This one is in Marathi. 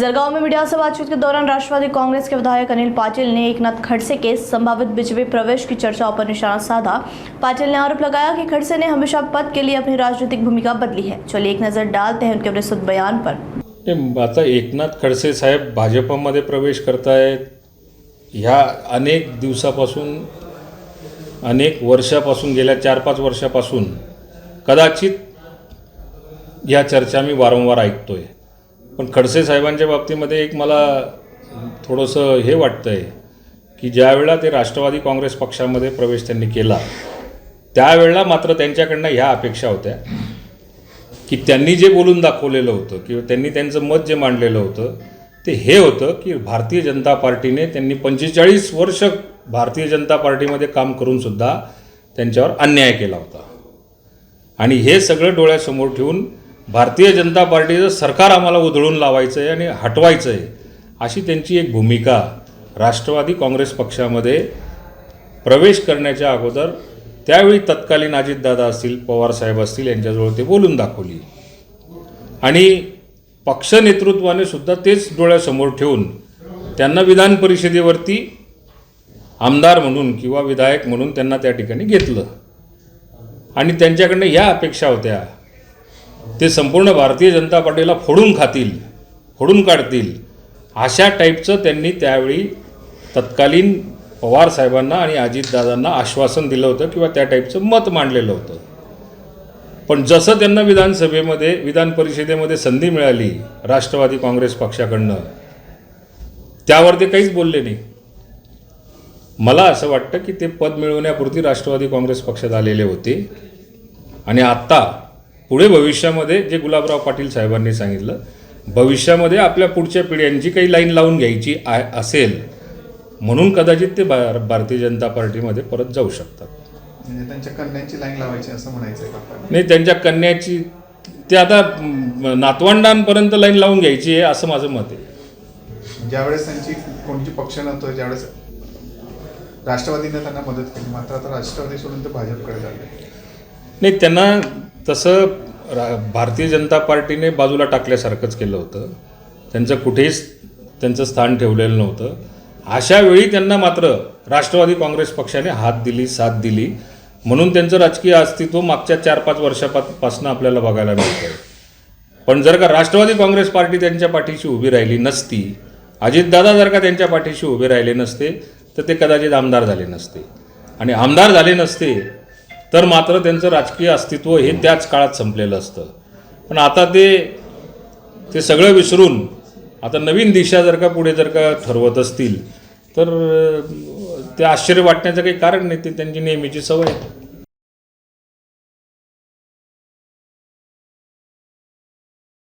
जरगांव में मीडिया से बातचीत के दौरान राष्ट्रवादी कांग्रेस के विधायक अनिल पाटिल ने एकनाथ खड़से के संभावित बीजेपी प्रवेश की चर्चाओं पर निशाना साधा। पाटिल ने आरोप लगाया कि खड़से ने हमेशा पद के लिए अपनी राजनीतिक भूमिका बदली है। चलिए एक नजर डालते हैं उनके विस्तृत बयान पर। आता एकनाथ खडसे साहेब भाजपमध्ये प्रवेश करतायत। ह्या अनेक दिवसापासून अनेक वर्षापासून गेल्या 4-5 वर्षापासून कदाचित या चर्चा मी वारंवार ऐकतोय। पण खडसे साहेबांच्या बाबतीमध्ये एक मला थोडंसं हे वाटतंय की ज्यावेळेला ते राष्ट्रवादी काँग्रेस पक्षामध्ये प्रवेश त्यांनी केला त्यावेळेला मात्र त्यांच्याकडनं ह्या अपेक्षा होत्या की त्यांनी जे बोलून दाखवलेलं होतं किंवा त्यांनी त्यांचं मत जे मांडलेलं होतं ते हे होतं की भारतीय जनता पार्टीने त्यांनी 45 वर्ष भारतीय जनता पार्टीमध्ये काम करूनसुद्धा त्यांच्यावर अन्याय केला होता आणि हे सगळं डोळ्यासमोर ठेवून भारतीय जनता पार्टीचं सरकार आम्हाला उधळून लावायचं आहे आणि हटवायचं आहे अशी त्यांची एक भूमिका राष्ट्रवादी काँग्रेस पक्षामध्ये प्रवेश करण्याच्या अगोदर त्यावेळी तत्कालीन अजितदादा असतील पवारसाहेब असतील यांच्याजवळ ते बोलून दाखवली आणि पक्ष नेतृत्वाने सुद्धा तेच डोळ्यासमोर ठेवून त्यांना विधान परिषदेवरती आमदार म्हणून किंवा विधायक म्हणून त्यांना त्या ठिकाणी घेतलं आणि त्यांच्याकडनं ह्या अपेक्षा होत्या ते संपूर्ण भारतीय जनता पार्टीला फोडून खातील फोडून काढतील अशा टाईपचं त्यांनी त्यावेळी तत्कालीन पवार साहेबांना आणि अजितदादांना आश्वासन दिलं होतं किंवा त्या टाईपचं मत मांडलेलं होतं। पण जसं त्यांना विधानसभेमध्ये विधान परिषदेमध्ये संधी मिळाली राष्ट्रवादी काँग्रेस पक्षाकडनं त्यावर ते काहीच बोलले नाही। मला असं वाटतं की ते पद मिळवण्यापुरती राष्ट्रवादी काँग्रेस पक्षात आलेले होते आणि आत्ता पुढे भविष्यामध्ये जे गुलाबराव पाटील साहेबांनी सांगितलं भविष्यामध्ये आपल्या पुढच्या पिढ्यांची काही लाईन लावून घ्यायची असेल म्हणून कदाचित ते भारतीय जनता पार्टीमध्ये परत जाऊ शकतात। म्हणजे त्यांच्या कन्यांची लाईन लावायची असं म्हणायचं आहे? नाही, त्यांच्या कन्याची ते आता नातवंडांपर्यंत लाईन लावून घ्यायची आहे असं माझं मत आहे। ज्यावेळेस त्यांची कोणती पक्ष नव्हतं ज्यावेळेस राष्ट्रवादीने त्यांना मदत केली मात्र आता राष्ट्रवादी सोडून ते भाजपकडे झाले। नाही, त्यांना तसं भारतीय जनता पार्टीने बाजूला टाकल्यासारखंच केलं होतं। त्यांचं कुठेच त्यांचं स्थान ठेवलेलं नव्हतं। अशा वेळी त्यांना मात्र राष्ट्रवादी काँग्रेस पक्षाने हात दिली साथ दिली म्हणून त्यांचं राजकीय अस्तित्व मागच्या 4-5 वर्षापासून आपल्याला बघायला मिळतं आहे। पण जर का राष्ट्रवादी काँग्रेस पार्टी त्यांच्या पाठीशी उभी राहिली नसती अजितदादा जर का त्यांच्या पाठीशी उभे राहिले नसते तर ते कदाचित आमदार झाले नसते आणि आमदार झाले नसते तर मात्र त्यांचं राजकीय अस्तित्व हे त्याच काळात संपलेलं असतं। पण आता ते सगळं विसरून आता नवीन दिशा जर का पुढे जर का ठरवत असतील तर ते आश्चर्य वाटण्याचं काही कारण नाही, ते त्यांची नेहमीची सवय आहे।